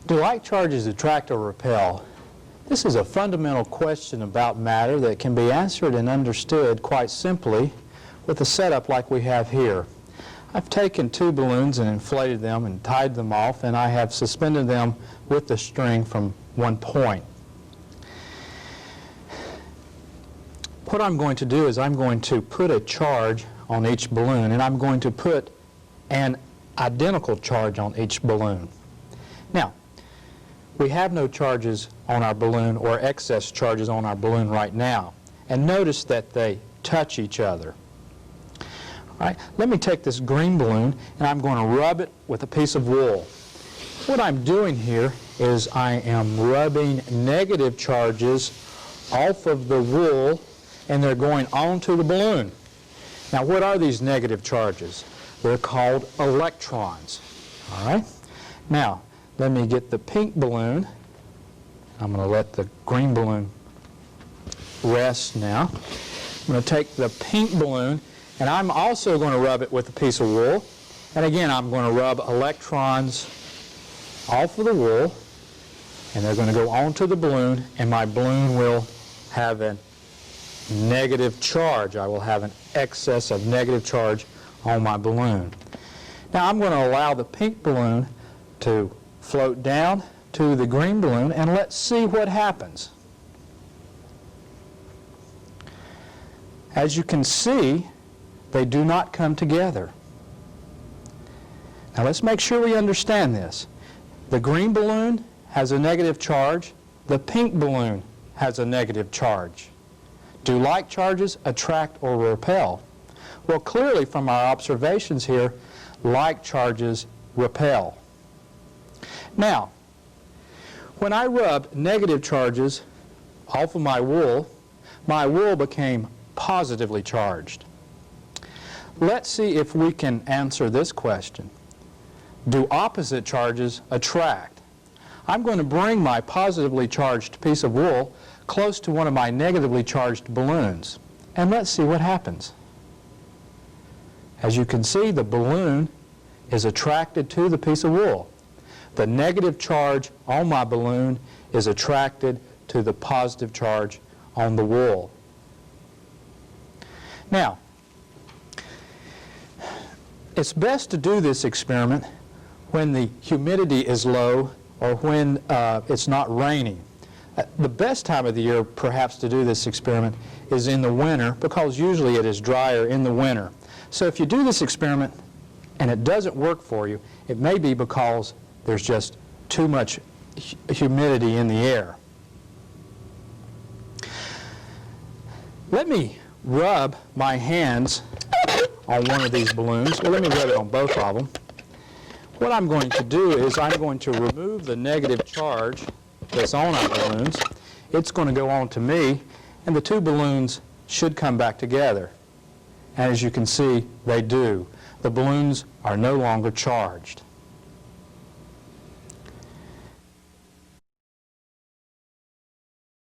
Do like charges attract or repel? This is a fundamental question about matter that can be answered and understood quite simply with a setup like we have here. I've taken two balloons and inflated them and tied them off, and I have suspended them with the string from one point. What I'm going to do is I'm going to put a charge on each balloon, and I'm going to put an identical charge on each balloon. Now, we have no charges on our balloon or excess charges on our balloon right now. And notice that they touch each other. All right, let me take this green balloon and I'm going to rub it with a piece of wool. What I'm doing here is I am rubbing negative charges off of the wool, and they're going onto the balloon. Now, what are these negative charges? They're called electrons. All right? Now, let me get the pink balloon. I'm going to let the green balloon rest now. I'm going to take the pink balloon, and I'm also going to rub it with a piece of wool. And again, I'm going to rub electrons off of the wool, and they're going to go onto the balloon, and my balloon will have a negative charge. I will have an excess of negative charge on my balloon. Now, I'm going to allow the pink balloon to float down to the green balloon, and let's see what happens. As you can see, they do not come together. Now let's make sure we understand this. The green balloon has a negative charge. The pink balloon has a negative charge. Do like charges attract or repel? Well, clearly from our observations here, like charges repel. Now, when I rubbed negative charges off of my wool became positively charged. Let's see if we can answer this question. Do opposite charges attract? I'm going to bring my positively charged piece of wool close to one of my negatively charged balloons, and let's see what happens. As you can see, the balloon is attracted to the piece of wool. The negative charge on my balloon is attracted to the positive charge on the wool. Now, it's best to do this experiment when the humidity is low or when it's not raining. The best time of the year, perhaps, to do this experiment is in the winter, because usually it is drier in the winter. So if you do this experiment and it doesn't work for you, it may be because there's just too much humidity in the air. Let me rub my hands on one of these balloons. Well, let me rub it on both of them. What I'm going to do is I'm going to remove the negative charge that's on our balloons. It's going to go on to me, and the two balloons should come back together. And as you can see, they do. The balloons are no longer charged.